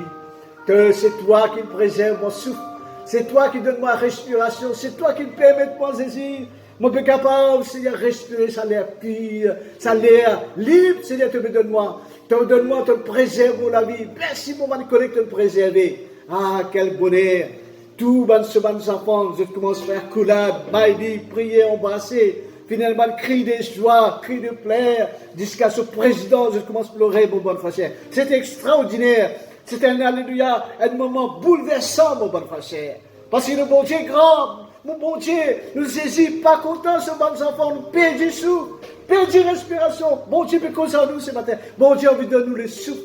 que c'est toi qui me préserve mon souffle, c'est toi qui donne ma respiration, c'est toi qui me permets de moi Jésus, mon peu capable, Seigneur, respirer, ça a l'air pire, ça a l'air libre, Seigneur, te donne-moi, te préserve la vie, merci pour me connaître, te préserver. Ah, quel bonheur, tout ce bon enfants, je commence à faire coulade, bailler, prier, embrasser. Finalement, cri de joie, cri de plaire, jusqu'à ce président, je commence à pleurer, mon bon frère. C'est extraordinaire. C'est un alléluia, un moment bouleversant, mon bon frère. Parce que le bon Dieu est grand, mon bon Dieu, nous hésitons pas contents, ce bon enfant, nous perdons souffle, perdons respiration. Bon Dieu, peut concerne nous ce matin. Bon Dieu, envie de nous le souffle.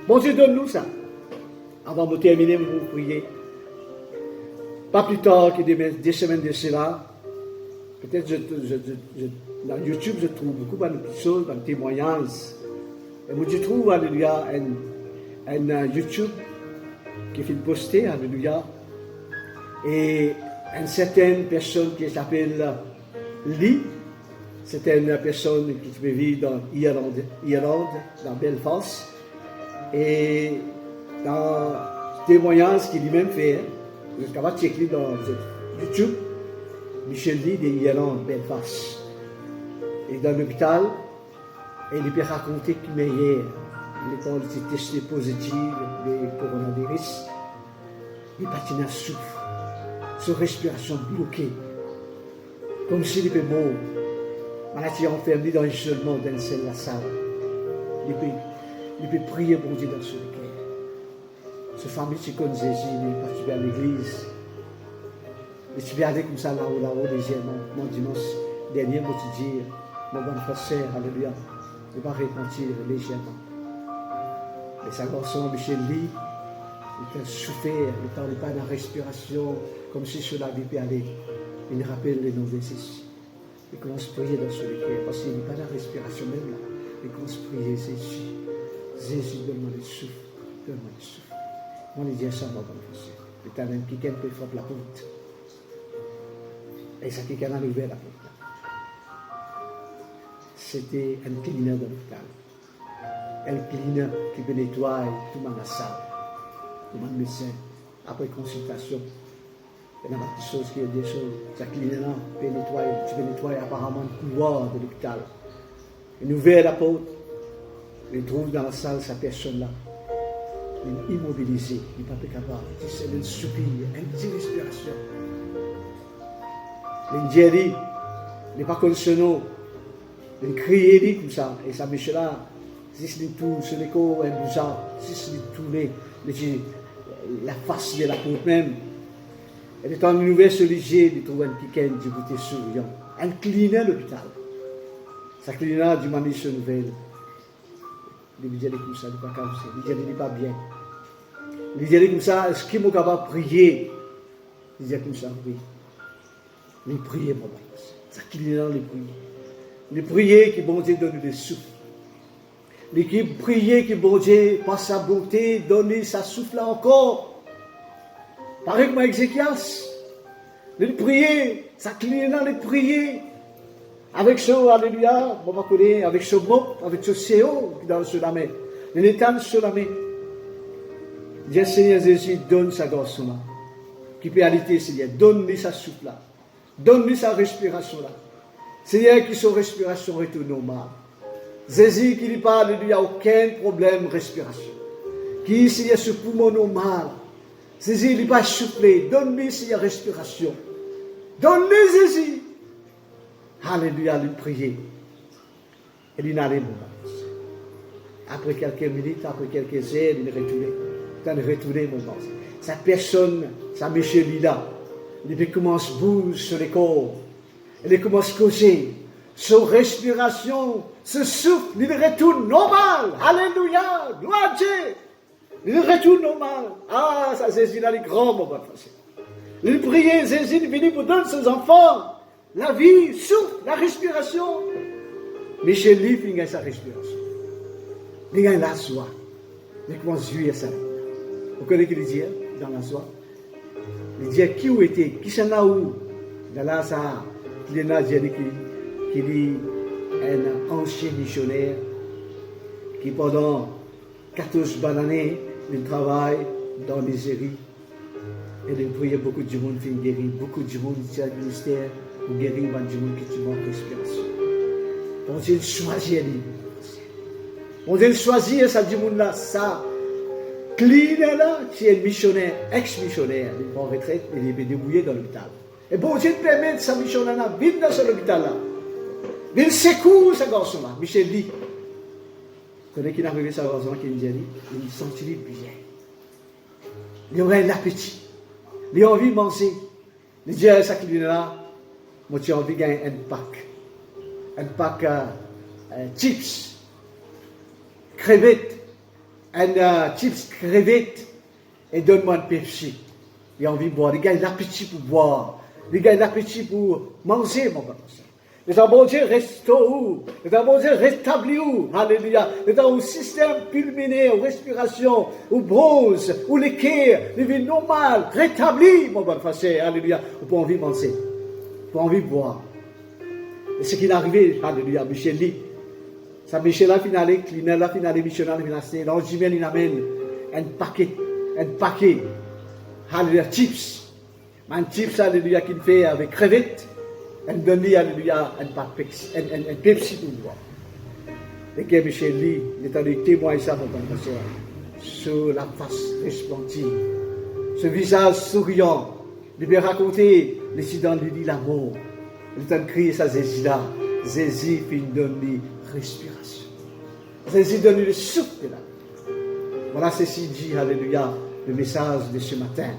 Bon Dieu, donne-nous ça. Avant de terminer, vous prier. Pas plus tard que des semaines de cela, peut-être dans YouTube, je trouve beaucoup de choses, de témoignages. Et moi, je trouve, alléluia, un YouTube qui fait poster, alléluia, et une certaine personne qui s'appelle Lee, c'est une personne qui vit dans Irlande, dans Belfast, et dans le témoignage qu'il lui-même fait, jusqu'à va checker dans YouTube, Michel Lee de Irlande, Belfast. Et dans l'hôpital, il peut raconter qu'il est hier, il est testé positif, le coronavirus, il patinage souffre, sa respiration bloquée, comme s'il était mort. Maladie enfermé dans l'isolement dans celle de la salle. Il peut prier pour Dieu dans ce cœur. Sa famille, tu connais Jésus, il est parti vers l'église. Et tu vas aller comme ça là-haut, légèrement. Mon dimanche dernier, moi, tu dis, mon bon frère, alléluia, il va repentir légèrement. Et sa garçon, Michel Lee, il a souffert, il n'était pas dans la respiration, comme si cela avait pu aller. Il rappelle les noms de Jésus. Il commence à prier dans ce cœur, parce qu'il n'est pas dans la respiration même là. Il commence à prier Jésus. Jésus, donne-moi le souffle, donne-moi le souffle. Moi, je dis ça, mon bon frère. L'éternel, quelqu'un peut frapper la porte. Et ça, quelqu'un a ouvert la porte. C'était un cleaner de l'hôpital. Un cleaner qui peut nettoyer tout le monde dans la salle, tout le monde médecin, après consultation. Il y a des choses qui sont des choses. Ça cleaner là, tu peux nettoyer apparemment le couloir de l'hôpital. Il ouvre la porte, il trouve dans la salle cette personne-là. Il est immobilisé, il n'est pas capable. C'est un soupir, une petite respiration. L'Indien, il n'est pas comme ce nom. Il crie comme ça. Et ça, Michel-là, si c'est tout, c'est l'écho, un bousard, si c'est tout, la face de la porte même. Elle est en nouvelle solution, il trouve un piquet, du côté souriant. Un cleaner l'hôpital. Ça cleaner du manie se nouvelle. Il dit comme ça, il n'est pas comme ça. Il dit, il n'est pas bien. Il dit comme ça, est-ce qu'il est capable de prier? Il dit comme ça, oui. Mais priez, mon père. Ça cleaner les prier. Les prier que bon Dieu donne le souffle. Les prier que bon Dieu, par sa beauté, donne sa souffle là encore. Pareil comme Ézéchias, les prier, ça cligner dans les prier, avec ce alléluia, on va connaître, avec ce mot, avec ce CO dans ce la main, il étend sur la main. Dieu Seigneur Jésus donne sa garçon là, qui peut allaiter Seigneur, donne-lui sa souffle là, donne-lui sa respiration là. Seigneur, que sa respiration retourne normale. Jésus qui lui parle, il n'y a aucun problème de respiration. Qui Seigneur ce poumon normal. Jésus, il va souffler. Donne-lui sa respiration. Donne-lui Jésus. Alléluia, lui prier. Et il n'allait pas. Après quelques minutes, après quelques heures, il est retourné. Il est retourné, mon bon. Sa personne, sa Michel là, il commence à bouger sur les corps. Il commence à causer. Sa respiration, ce souffle, il retourne normal. Alléluia, gloire à Dieu. Il retourne normal. Ah, ça, Jésus, là, il est grand, mon bon frère. Il priait, Jésus, il est venu pour donner ses enfants la vie, souffle, la respiration. Michel lui, il a sa respiration. Il a la joie. Il commence à jouir ça. Vous connaissez ce qu'il dit dans la joie? Il dit, qui où était? Qui s'en a où? Dans la ça, il y a qu'il est un ancien missionnaire qui pendant 14 bonnes années, il travaille dans les éries. Et il priait beaucoup de monde qui guérit, beaucoup de monde qui a le ministère pour guérir du monde qui manque de respiration. Donc il choisit lui. On dit choisir ça du monde là, ça. Cleaner là, qui est missionnaire, ex-missionnaire, il prend retraite, il est débrouillé dans l'hôpital. Et bon Dieu permet sa missionnaire là, vite dans cet hôpital là. Il secoue ce garçon là, Michel Lee. Vous connaissez qui est arrivé ce garçon qui me dit, il sentit bien. Il aurait l'appétit. Il a envie de manger. Il dit à sa cleaner là, moi j'ai envie de gagner un pack chips, crevettes, chips crevettes, et donne-moi un Pepsi. Il a envie de boire. Il a l'appétit pour boire. Il gagne l'appétit pour manger, mon papa. Et dans bon Dieu, restaure où? Et dans bon Dieu, rétablit où? Alléluia. Et dans un système pulmonaire, ou respiration, ou bronze, ou l'équerre, les vies normales, rétablis, mon bon frère. Alléluia. Pour envie de manger, pour envie de boire. Et ce qui est arrivé, alléluia, Michel lit. Ça, Michel a finalé, Clinel a finalé, Michel a finalé. Dans le Jimel, il amène un paquet, alléluia, chips. Un chips, alléluia, qu'il fait avec crevettes. Un donne-lui, alléluia, un Pepsi pour boire. Et que Michel lit, il est allé témoigner ça, mon frère, sur la face resplendie, ce visage souriant. Il peut raconter l'incident de lui, l'amour. Il est allé crier ça, Zézi là. Zézi, puis il donne-lui respiration. Zézi donne-lui le souffle de la vie. Voilà ceci dit, alléluia, le message de ce matin.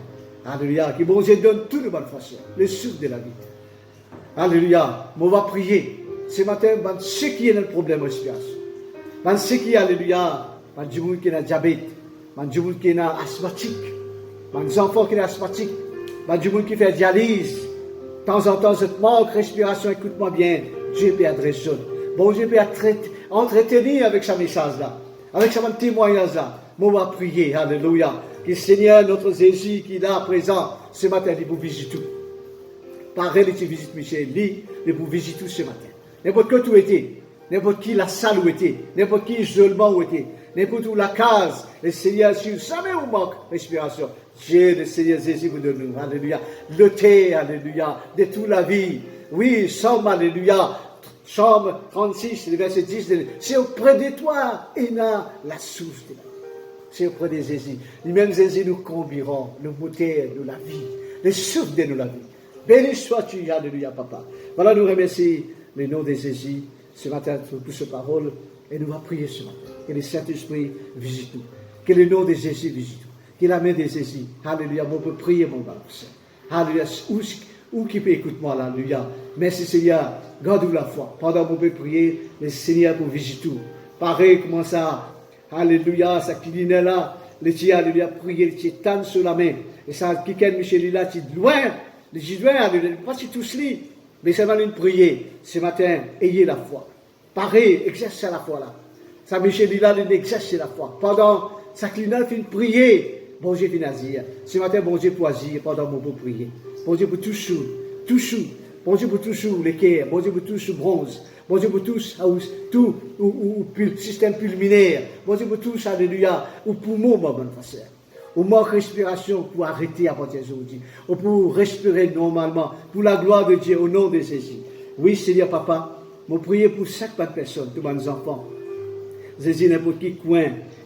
Alléluia, que bon Dieu donne tout le bon frère, le souffle de la vie. Alléluia, on va prier. Ce matin, ceux qui ont un problème de respiration, ceux qui, alléluia, des gens qui ont diabète, des gens qui sont asthmatiques, des enfants qui sont asthmatiques, des gens qui font dialyse, de temps en temps, je te manque respiration, écoute-moi bien, Dieu peut adresser. Bon Dieu peut entretenir avec ce message-là, avec ce témoignage-là. On va prier, alléluia, que le Seigneur, notre Jésus, qui est là présent, ce matin, il vous visite tout. Pareil, tu visites Michel, il vous visite tout ce matin. N'importe que tout était, n'importe qui la salle où était, n'importe qui isolement où était, n'importe où la case, le Seigneur, si jamais vous manque respiration, Dieu, le Seigneur Jésus vous donne, alléluia, le thé, alléluia, de toute la vie. Oui, Somme, alléluia, Somme 36, le verset 10, c'est auprès de toi, et là, la source de la vie. C'est auprès de Jésus. Lui-même, Jésus nous conduira, le moteur de la vie, le souffle de la vie. Béni sois-tu, alléluia, papa. Voilà, nous remercions le nom de Jésus ce matin pour toutes ces paroles et nous allons prier ce matin. Que le Saint-Esprit visite nous. Que le nom de Jésus visite nous. Que la main de Jésus, alléluia, on peut prier, mon frère. Alléluia, où qui peut écouter moi, alléluia. Merci Seigneur, garde-nous la foi. Pendant qu'on peut prier, le Seigneur pour visiter tout. Pareil, comment ça, alléluia, ça qui vient là, le Dieu, alléluia, prier, le Dieu tend sur la main. Et ça, qui est Michel là, tu es loin. Les Jésuites, pas si tous les, mais ça va nous prier ce matin, ayez la foi. Pareil, exercez la foi là. Ça, Michel dit là, il exerce la foi. Pendant sa clinale, il fait prier. Bon Dieu, il agir. Ce matin, bon Dieu, pour agir, pendant mon pour prier. Bon Dieu, pour tout chou. Bon Dieu, pour tout chou, l'équerre. Bon Dieu, pour tout chou, bronze. Bon Dieu, pour tout, système pulmonaire. Bon Dieu, pour tout, alléluia, ou poumon, mon bon frère. Ou manque respiration pour arrêter à partir d'aujourd'hui. Ou pour respirer normalement. Pour la gloire de Dieu, au nom de Jésus. Oui, Seigneur Papa, je prie pour chaque personne, tous mes enfants. Jésus, n'importe qui coin,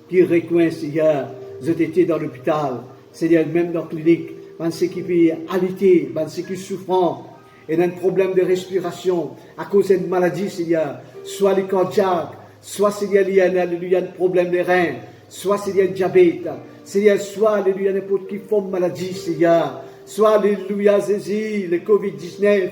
qui recoin, Seigneur. Je étais dans l'hôpital. Seigneur, même dans la clinique. Ceux qui peuvent alité, ceux qui souffrent. Et un problème de respiration à cause d'une maladie, Seigneur. Soit les cardiaques, soit, Seigneur, il y a un problème de reins. Soit, Seigneur, diabète. Seigneur, soit, alléluia, n'importe qui forme maladie, Seigneur. Soit, alléluia, Jésus, le Covid-19,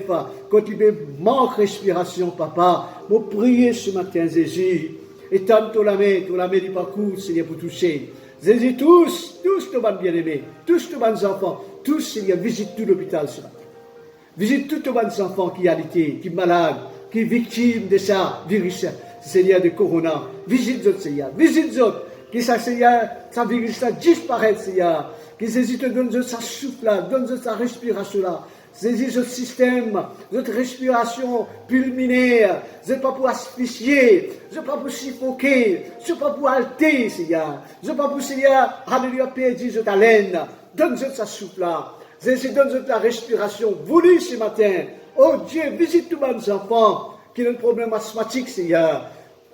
quand il manque respiration, Papa. Je prie ce matin, Jésus. Étends la main du parcours, Seigneur, pour toucher. Jésus, tous nos bien-aimés, tous nos enfants, tous, Seigneur, visite tout l'hôpital ce matin. Visite tous nos enfants qui alités, qui malades, qui victimes de ça virus, Seigneur, de Corona. Visite-les, Seigneur. Visite-les. Que ça, Seigneur, ça virus là disparaisse, Seigneur. Que Jésus te donne sa souffle là, donne sa respiration là. Jésus, ce système, notre respiration pulmonaire, c'est pas pour asphyxier, c'est pas pour suffoquer, c'est pas pour halter, Seigneur. C'est pas pour, Seigneur, alléluia, perdre cette haleine. Donne-nous sa souffle là. Jésus, donne-nous la respiration. Voulu ce matin. Oh Dieu, visite tous mes enfants qui ont un problème asthmatique, Seigneur.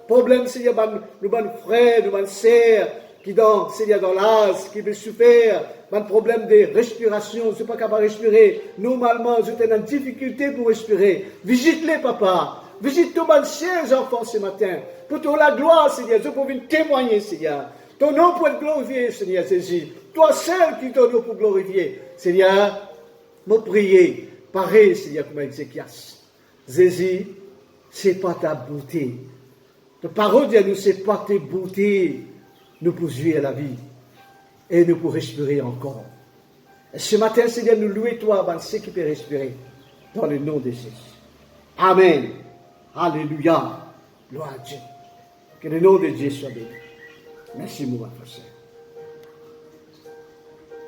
Problème, Seigneur, nos frères, nos sœurs, qui dans, Seigneur, dans l'âge, qui veulent souffrir, un problème de respiration, je ne suis pas capable de respirer. Normalement, je suis en difficulté pour respirer. Visite-les, Papa. Visite tous mes chers enfants ce matin. Pour toi la gloire, Seigneur, je peux venir témoigner, Seigneur. Ton nom pour être glorifié, Seigneur Jésus. Toi seul qui ton nom pour glorifier. Seigneur, mon prier, pareil, Seigneur, comme Ézéchias. Jésus, ce n'est pas ta beauté. Ta parole dit à nous, ce n'est pas ta beauté. Nous pour jouir la vie. Et nous pour respirer encore. Et ce matin, Seigneur, nous louons toi avant ceux qui peuvent respirer. Dans le nom de Jésus. Amen. Alléluia. Gloire à Dieu. Que le nom de Dieu soit béni. Merci, mon frère.